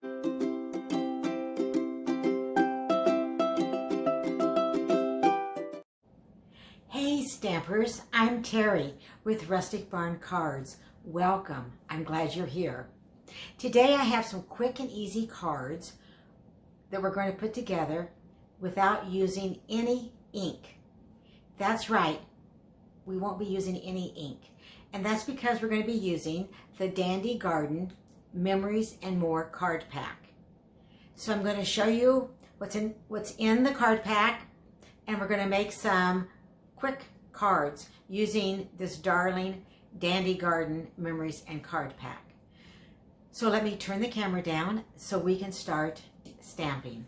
Hey Stampers, I'm Terry with Rustic Barn Cards. Welcome, I'm glad you're here. Today I have some quick and easy cards that we're going to put together without using any ink. That's right, we won't be using any ink. And that's because we're going to be using the Dandy Garden Memories and More card pack. So I'm going to show you what's in the card pack, and we're going to make some quick cards using this darling Dandy Garden Memories and Card Pack. So let me turn the camera down so we can start stamping.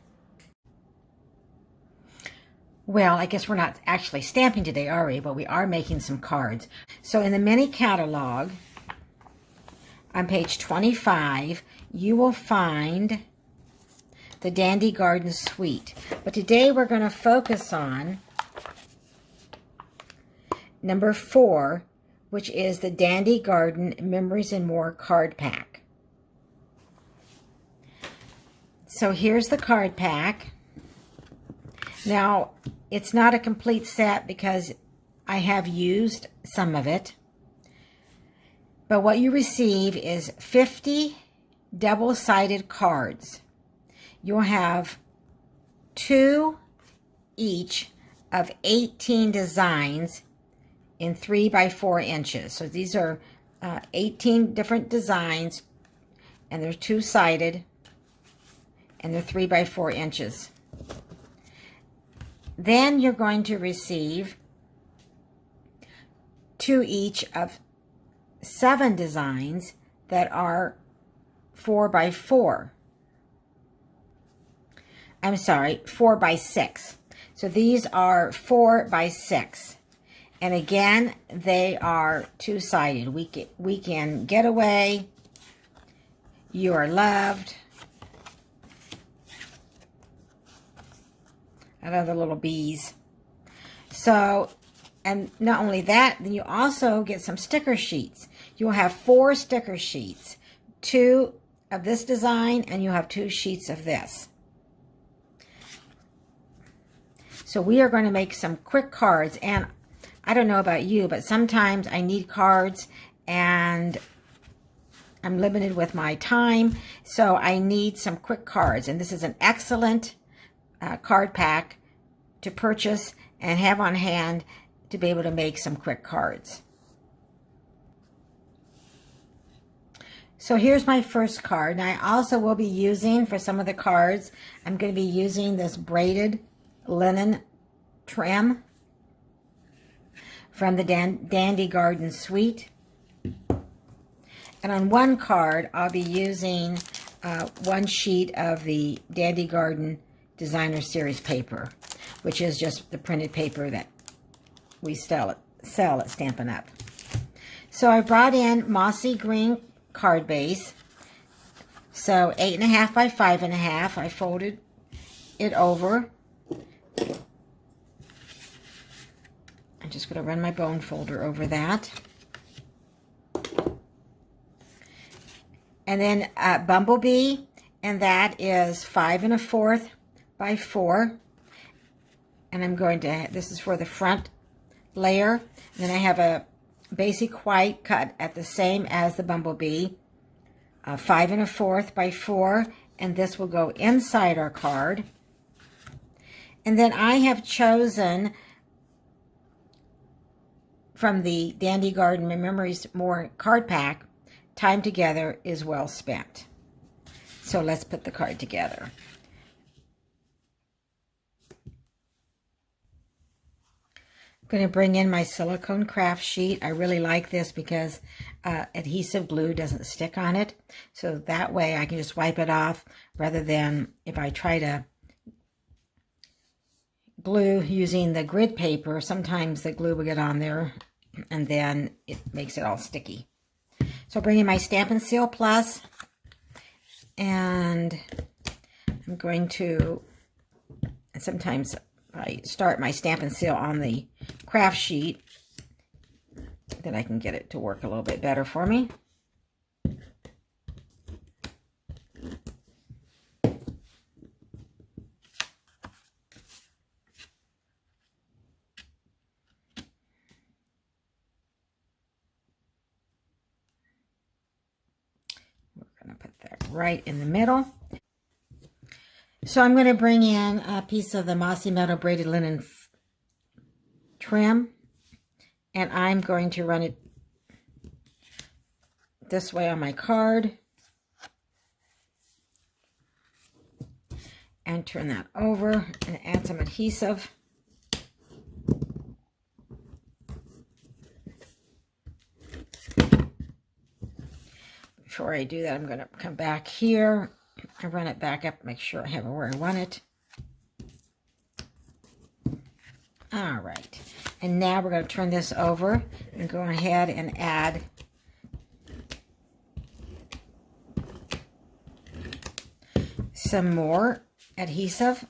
Well, I guess we're not actually stamping today, are we? But we are making some cards. So in the mini catalog, on page 25, you will find the Dandy Garden Suite. But today we're going to focus on number 4, which is the Dandy Garden Memories and More card pack. So here's the card pack. Now, it's not a complete set because I have used some of it. But what you receive is 50 double-sided cards. You'll have 2 each of 18 designs in 3 by 4 inches. So these are 18 different designs, and they're 2-sided, and they're 3 by 4 inches. Then you're going to receive 2 each of 7 designs that are 4 by 4. I'm sorry, 4 by 6. So these are 4 by 6. And again, they are 2-sided. We can get away. You are loved. I love the little bees. So, and not only that, then you also get some sticker sheets. You'll have 4 sticker sheets. 2 of this design, and you have 2 sheets of this. So we are going to make some quick cards, and I don't know about you, but sometimes I need cards and I'm limited with my time, so I need some quick cards. And this is an excellent card pack to purchase and have on hand to be able to make some quick cards. So here's my first card. And I also will be using, for some of the cards, I'm going to be using this braided linen trim from the Dandy Garden Suite. And on one card, I'll be using 1 sheet of the Dandy Garden Designer Series paper, which is just the printed paper that we sell at Stampin' Up. So I brought in mossy green card base. So 8.5 by 5.5. I folded it over. I'm just going to run my bone folder over that. And then Bumblebee, and that is 5 1/4 by 4. And I'm going to, this is for the front layer. And then I have a basic white cut at the same as the Bumblebee, 5 1/4 by 4. And this will go inside our card. And then I have chosen from the Dandy Garden Memories More card pack, Time Together is Well Spent. So let's put the card together. I'm going to bring in my silicone craft sheet. I really like this because adhesive glue doesn't stick on it. So that way I can just wipe it off rather than if I try to glue using the grid paper, sometimes the glue will get on there and then it makes it all sticky. So bring in my Stampin' Seal Plus, and I'm going to, sometimes I start my Stampin' Seal on the craft sheet, then I can get it to work a little bit better for me. right in the middle. So I'm going to bring in a piece of the Mossy Metal Braided Linen trim, and I'm going to run it this way on my card and turn that over and add some adhesive. Before I do that, I'm going to come back here and run it back up, make sure I have it where I want it. All right, and now we're going to turn this over and go ahead and add some more adhesive.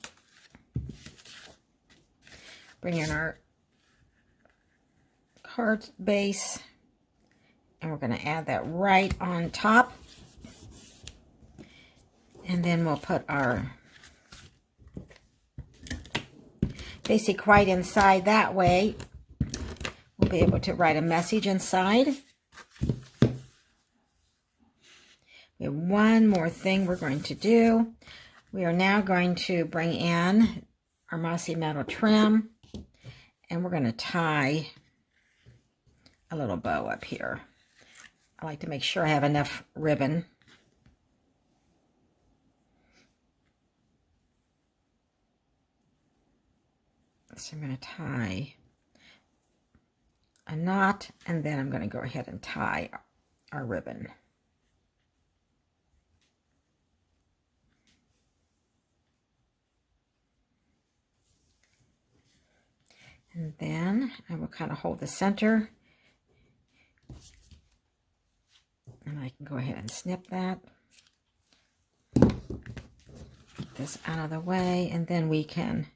Bring in our card base, and we're going to add that right on top. And then we'll put our basic white inside. That way we'll be able to write a message inside. We have one more thing we're going to do. We are now going to bring in our mossy metal trim, and we're going to tie a little bow up here. I like to make sure I have enough ribbon. So I'm going to tie a knot, and then I'm going to go ahead and tie our ribbon. And then I will kind of hold the center, and I can go ahead and snip that. Get this out of the way, and then we can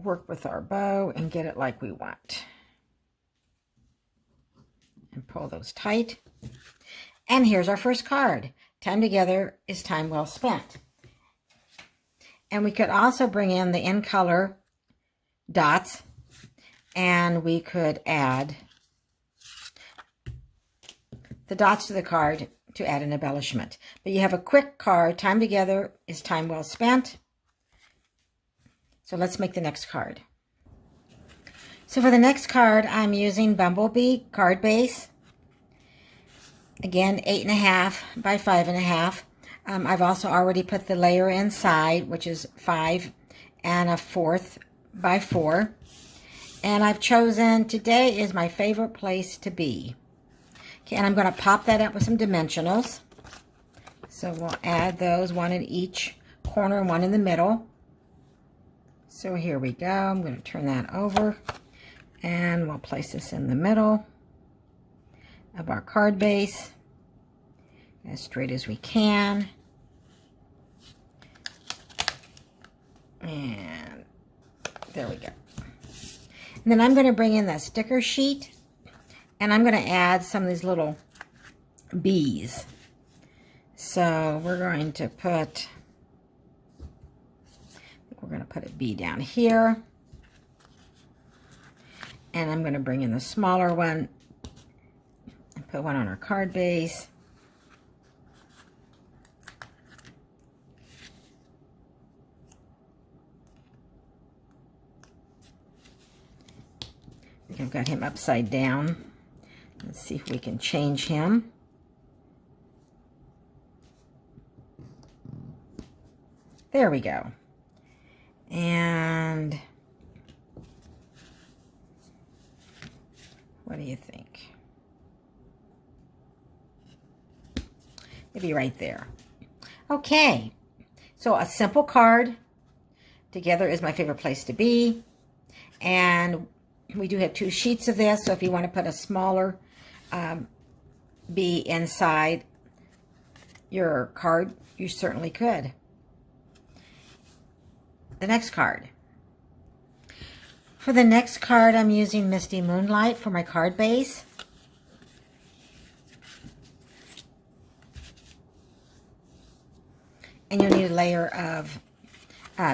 work with our bow and get it like we want. And pull those tight. And here's our first card. Time together is time well spent. And we could also bring in the in color dots, and we could add the dots to the card to add an embellishment. But you have a quick card. Time together is time well spent. So let's make the next card. So for the next card, I'm using Bumblebee card base. Again, 8.5 by 5.5. I've also already put the layer inside, which is 5 1/4 by 4. And I've chosen, today is my favorite place to be. Okay, and I'm going to pop that up with some dimensionals. So we'll add those, one in each corner and one in the middle. So here we go. I'm going to turn that over, and we'll place this in the middle of our card base as straight as we can. And there we go. And then I'm going to bring in that sticker sheet, and I'm going to add some of these little bees. So we're going to put a bee down here, and I'm going to bring in the smaller one and put one on our card base. I think I've got him upside down. Let's see if we can change him. There we go. And what do you think? Maybe right there. Okay, so a simple card. Together is my favorite place to be. And we do have 2 sheets of this, so if you want to put a smaller bee inside your card, you certainly could. The next card. For the next card, I'm using Misty Moonlight for my card base. And you'll need a layer of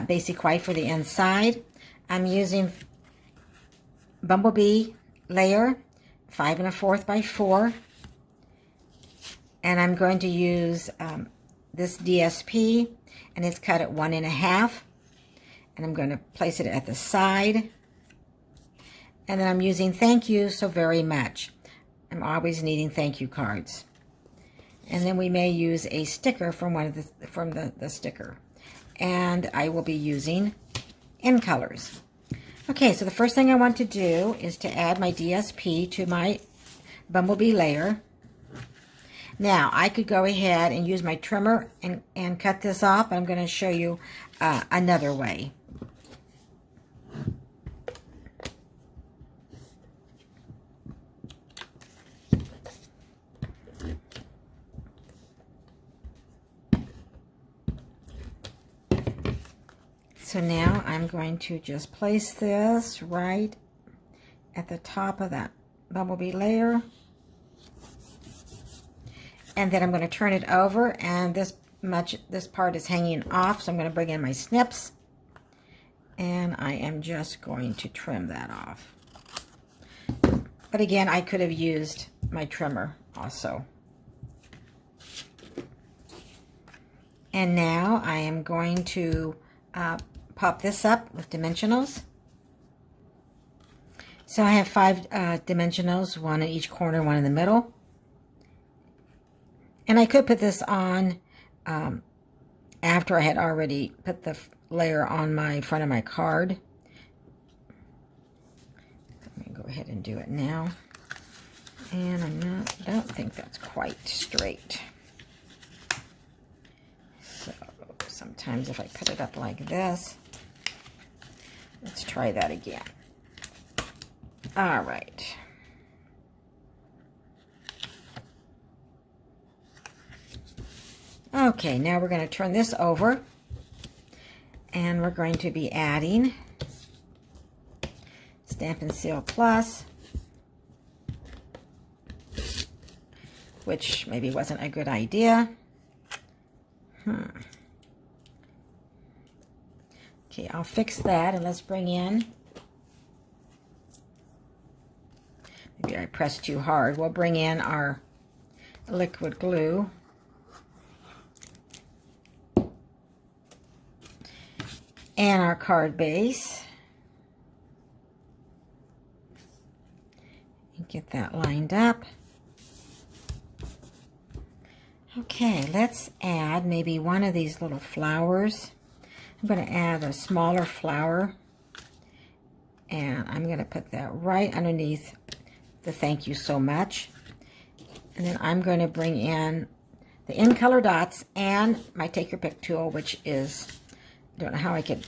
basic white for the inside. I'm using bumblebee layer, 5 1/4 by 4. And I'm going to use this DSP, and it's cut at 1 1/2. And I'm going to place it at the side. And then I'm using thank you so very much. I'm always needing thank you cards. And then we may use a sticker from the sticker. And I will be using in colors. Okay, so the first thing I want to do is to add my DSP to my bumblebee layer. Now, I could go ahead and use my trimmer and cut this off, but I'm going to show you another way. So now I'm going to just place this right at the top of that bumblebee layer. And then I'm going to turn it over, and this part is hanging off, so I'm going to bring in my snips. And I am just going to trim that off. But again, I could have used my trimmer also. And now I am going to pop this up with dimensionals. So I have 5 dimensionals, 1 in each corner, 1 in the middle. And I could put this on after I had already put the layer on my front of my card. Let me go ahead and do it now. And I don't think that's quite straight. So sometimes if I put it up like this, let's try that again. All right. Okay, now we're going to turn this over, and we're going to be adding Stampin' Seal Plus, which maybe wasn't a good idea. Okay, I'll fix that, and let's bring in, maybe I pressed too hard. We'll bring in our liquid glue. And our card base. And get that lined up. Okay, let's add maybe one of these little flowers. I'm going to add a smaller flower. And I'm going to put that right underneath the thank you so much. And then I'm going to bring in the in color dots and my take your pick tool, which is, I don't know how I could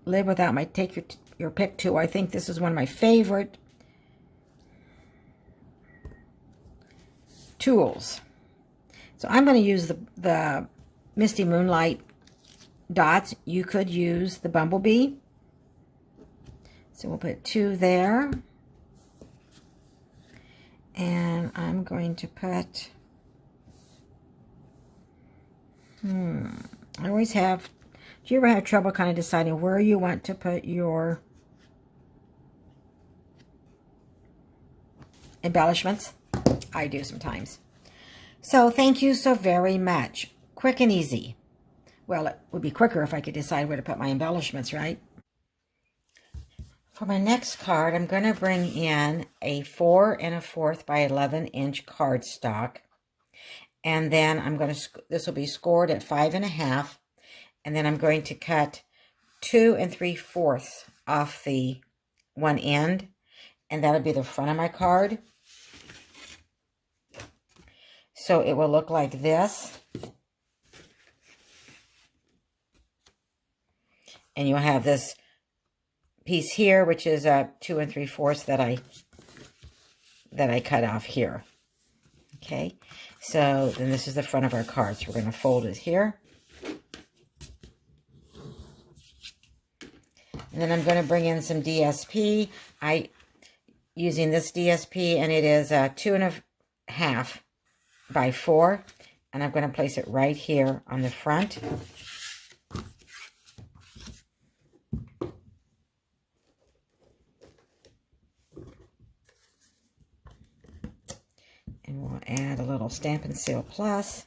live without my take your pick tool. I think this is one of my favorite tools. So I'm going to use the Misty Moonlight dots. You could use the Bumblebee. So we'll put 2 there. And I'm going to put, I always have, do you ever have trouble kind of deciding where you want to put your embellishments? I do sometimes. So thank you so very much. Quick and easy. Well, it would be quicker if I could decide where to put my embellishments, right? For my next card, I'm going to bring in a 4 1/4 by 11 inch cardstock. And then I'm going to, this will be scored at 5 1/2. And then I'm going to cut 2 3/4 off the one end. And that'll be the front of my card. So it will look like this. And you'll have this piece here, which is a 2 3/4 that I cut off here. Okay, so then this is the front of our card. So we're going to fold it here. And then I'm going to bring in some DSP. Using this DSP, and it is 2 1/2 by 4. And I'm going to place it right here on the front. add a little Stampin' Seal Plus.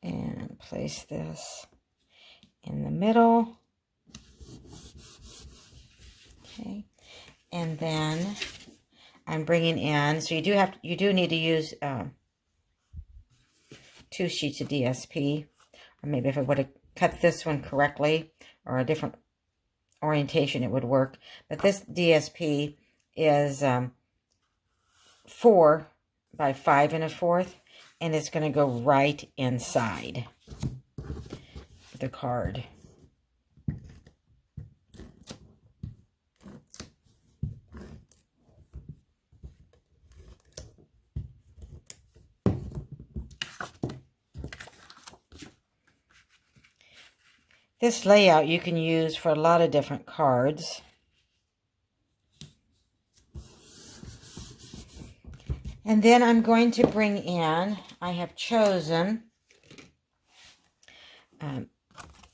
And place this in the middle. Okay. And then I'm bringing in, so you do need to use 2 sheets of DSP, or maybe if I would have cut this one correctly or a different orientation, it would work. But this DSP is 4 by 5 1/4, and it's going to go right inside the card. This layout you can use for a lot of different cards. And then I'm going to bring in, I have chosen,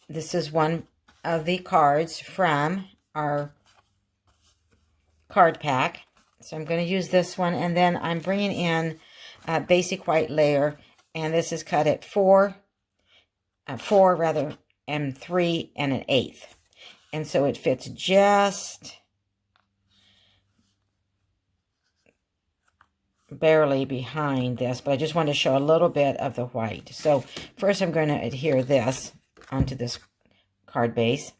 this is one of the cards from our card pack. So I'm going to use this one, and then I'm bringing in a basic white layer, and this is cut at 4 and 3 1/8. And so it fits just barely behind this, but I just want to show a little bit of the white. So first I'm going to adhere this onto this card base.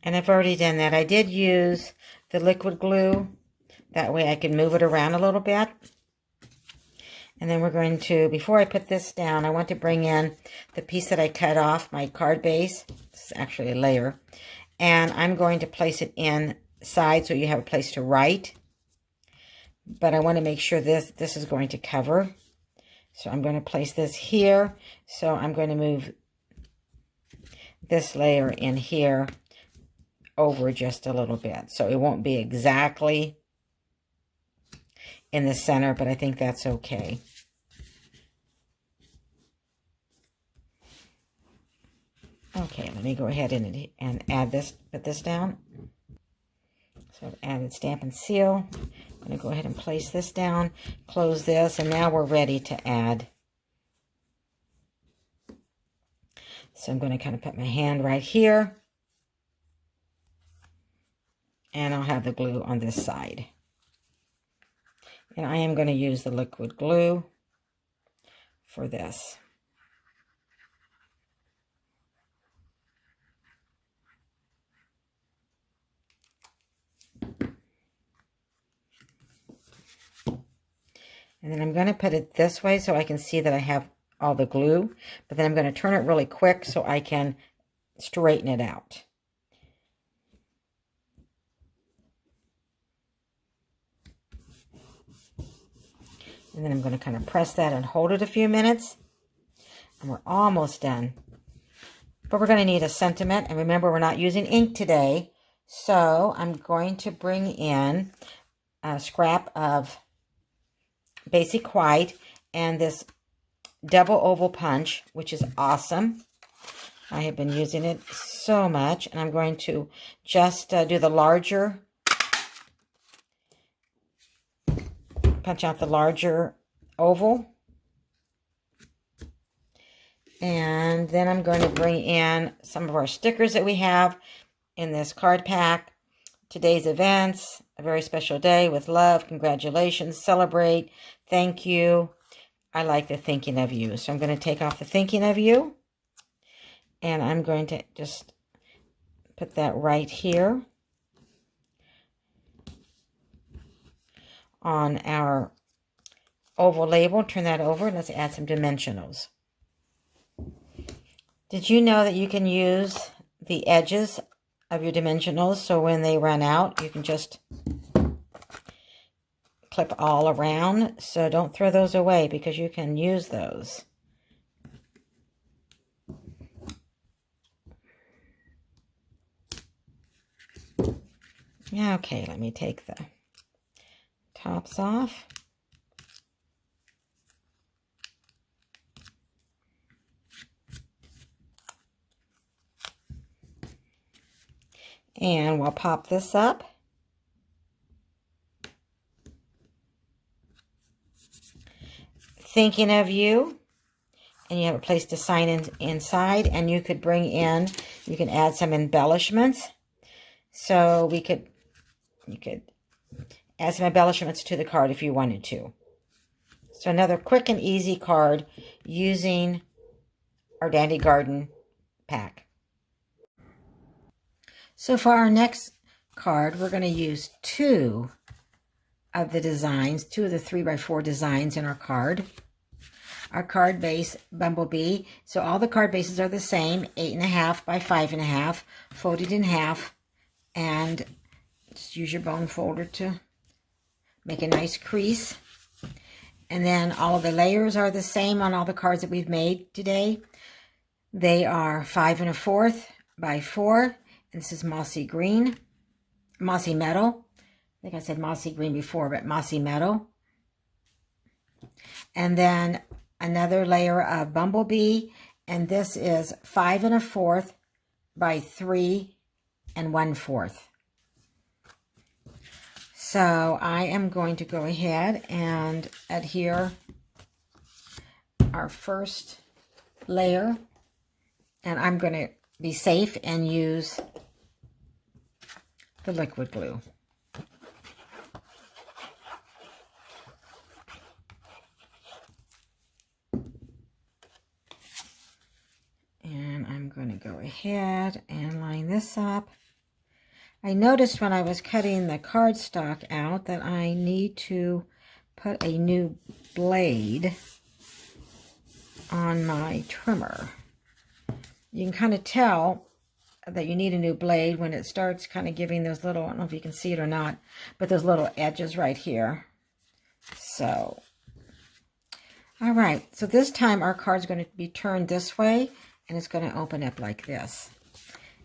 And I've already done that. I did use the liquid glue. That way I can move it around a little bit. And then we're going to, before I put this down, I want to bring in the piece that I cut off my card base. This is actually a layer. And I'm going to place it inside so you have a place to write. But I want to make sure this is going to cover. So I'm going to place this here. So I'm going to move this layer in here over just a little bit. So it won't be exactly in the center, but I think that's okay. Okay, let me go ahead and add this, put this down. So I've added Stampin' Seal. I'm going to go ahead and place this down, close this, and now we're ready to add. So I'm going to kind of put my hand right here, and I'll have the glue on this side. And I am going to use the liquid glue for this. And then I'm going to put it this way so I can see that I have all the glue. But then I'm going to turn it really quick so I can straighten it out. And then I'm going to kind of press that and hold it a few minutes. And we're almost done. But we're going to need a sentiment. And remember, we're not using ink today. So I'm going to bring in a scrap of basic white and this double oval punch, which is awesome. I have been using it so much. And I'm going to just do the larger, punch out the larger oval. And then I'm going to bring in some of our stickers that we have in this card pack. Today's events, a very special day with love, congratulations, celebrate, thank you. I like the thinking of you. So I'm going to take off the thinking of you. And I'm going to just put that right here on our oval label. Turn that over and let's add some dimensionals. Did you know that you can use the edges of your dimensionals so when they run out you can just clip all around? So don't throw those away because you can use those. Okay, let me take the tops off. And we'll pop this up. Thinking of you. And you have a place to sign inside. And you could bring in, you can add some embellishments. So you could add some embellishments to the card if you wanted to. So another quick and easy card using our Dandy Garden pack. So for our next card, we're going to use two of the designs, two of the 3x4 designs in our card. Our card base, Bumblebee. So all the card bases are the same, 8.5 by 5.5, folded in half. And just use your bone folder to make a nice crease. And then all of the layers are the same on all the cards that we've made today. They are 5 1/4 by 4. And this is mossy green, mossy metal. I think I said mossy green before, but mossy metal. And then another layer of Bumblebee. And this is 5 1/4 by 3 1/4. So I am going to go ahead and adhere our first layer, and I'm going to be safe and use the liquid glue. And I'm going to go ahead and line this up. I noticed when I was cutting the cardstock out that I need to put a new blade on my trimmer. You can kind of tell that you need a new blade when it starts kind of giving those little, I don't know if you can see it or not, but those little edges right here. So, all right, so this time our card's going to be turned this way, and it's going to open up like this.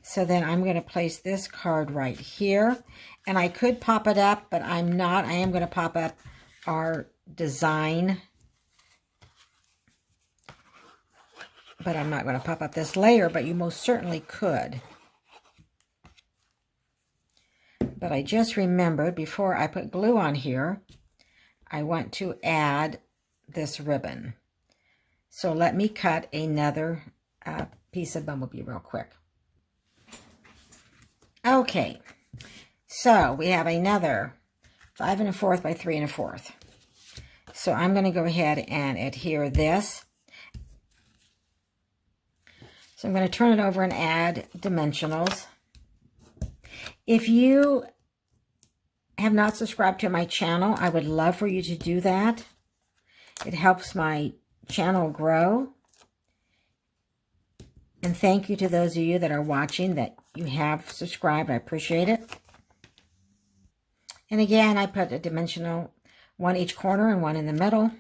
So then I'm going to place this card right here. And I could pop it up, but I'm not. I am going to pop up our design. But I'm not going to pop up this layer, but you most certainly could. But I just remembered before I put glue on here, I want to add this ribbon. So let me cut another piece of Bumblebee real quick. Okay, so we have another 5 1/4 by 3 1/4. So I'm going to go ahead and adhere this. So I'm going to turn it over and add dimensionals. If you have not subscribed to my channel, I would love for you to do that. It helps my channel grow. And thank you to those of you that are watching that you have subscribed. I appreciate it. And again, I put a dimensional, one each corner and one in the middle.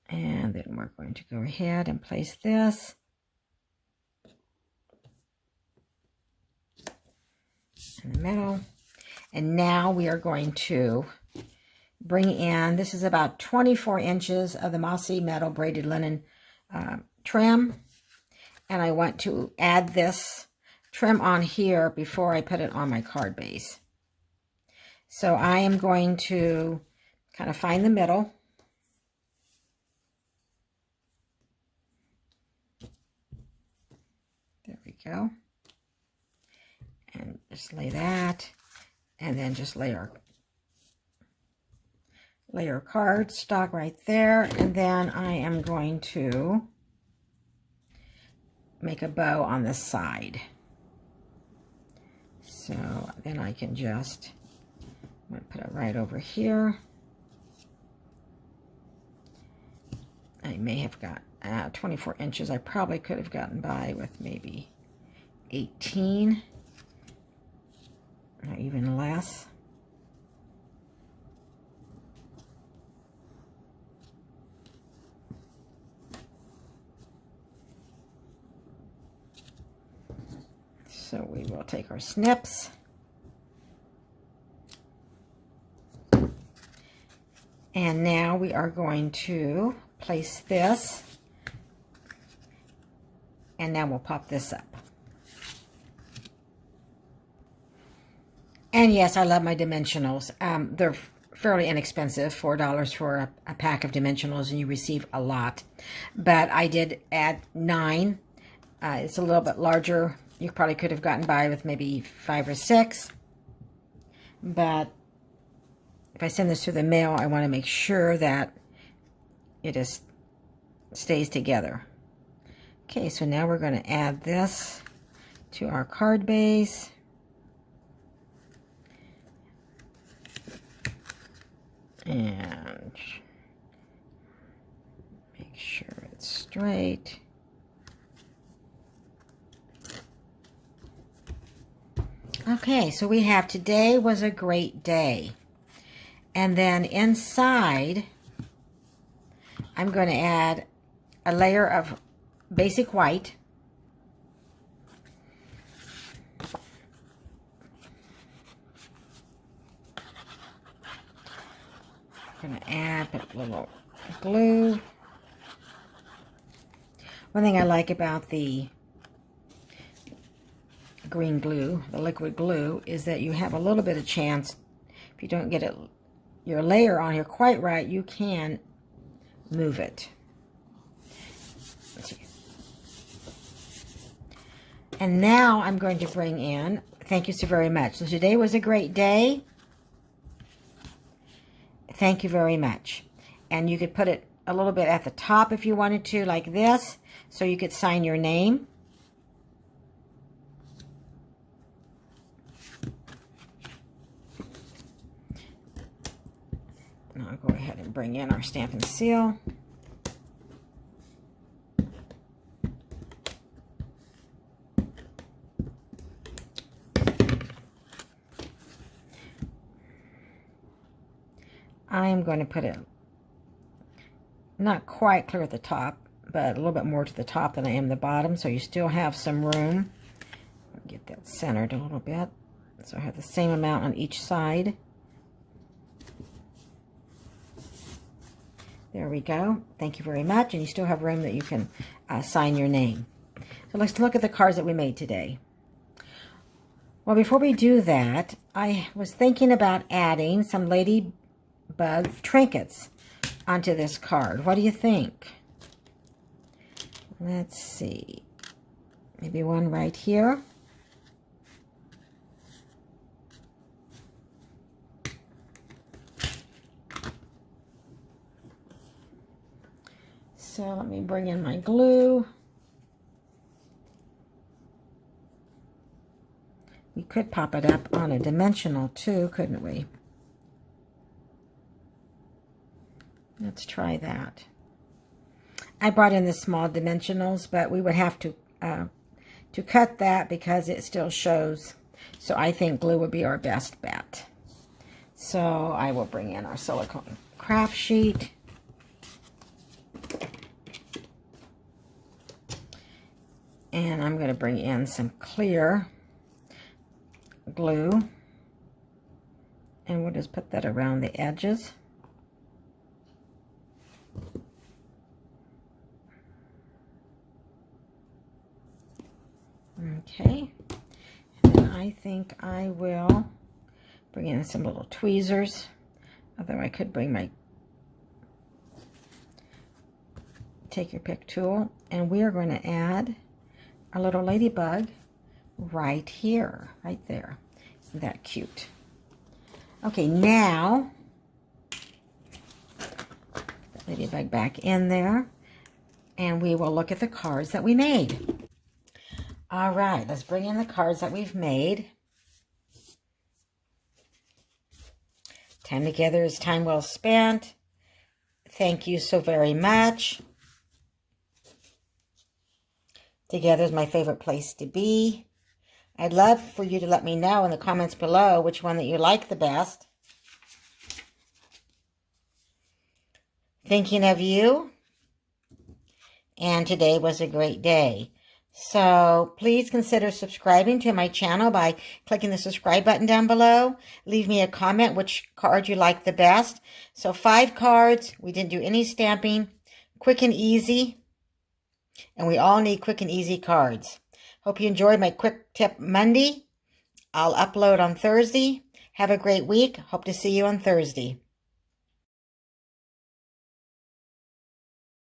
And then we're going to go ahead and place this. In the middle. And now we are going to bring in, this is about 24 inches of the mossy metal braided linen trim. And I want to add this trim on here before I put it on my card base. So I am going to kind of find the middle. There we go. And just lay that. And then just lay our cardstock right there. And then I am going to make a bow on the side. So then I can just, I'm going to put it right over here. I may have got 24 inches. I probably could have gotten by with maybe 18 or even less. So we will take our snips and now we are going to place this, and now we'll pop this up. And yes, I love my dimensionals. They're fairly inexpensive, $4 for a pack of dimensionals, and you receive a lot. But I did add 9. It's a little bit larger. You probably could have gotten by with maybe 5 or 6. But if I send this through the mail, I want to make sure that it stays together. Okay, so now we're going to add this to our card base. And make sure it's straight. Okay, so we have today was a great day. And then inside, I'm going to add a layer of basic white. I'm going to add a little glue. One thing I like about the green glue, the liquid glue, is that you have a little bit of chance, if you don't get your layer on here quite right, you can move it. And now I'm going to bring in, thank you so very much. So today was a great day. Thank you very much. And you could put it a little bit at the top if you wanted to, like this, so you could sign your name. And I'll go ahead and bring in our stamp and seal. I am going to put it not quite clear at the top, but a little bit more to the top than I am the bottom, so you still have some room. Get that centered a little bit, so I have the same amount on each side. There we go. Thank you very much, and you still have room that you can sign your name. So let's look at the cards that we made today. Well, before we do that, I was thinking about adding some ladybug trinkets onto this card. What do you think? Let's see. Maybe one right here. So let me bring in my glue. We could pop it up on a dimensional too, couldn't we? Let's try that. I brought in the small dimensionals, but we would have to cut that because it still shows. So I think glue would be our best bet. So I will bring in our silicone craft sheet. And I'm going to bring in some clear glue. And we'll just put that around the edges. Okay, and then I think I will bring in some little tweezers, although I could bring my take your pick tool, and we are going to add our little ladybug right here, right there. Isn't that cute? Okay, now put the ladybug back in there, and we will look at the cards that we made. All right, let's bring in the cards that we've made. Time together is time well spent. Thank you so very much. Together is my favorite place to be. I'd love for you to let me know in the comments below which one that you like the best. Thinking of you. And today was a great day. So please consider subscribing to my channel by clicking the subscribe button down below. Leave me a comment which card you like the best. So 5 cards. We didn't do any stamping. Quick and easy. And we all need quick and easy cards. Hope you enjoyed my Quick Tip Monday. I'll upload on Thursday. Have a great week. Hope to see you on Thursday.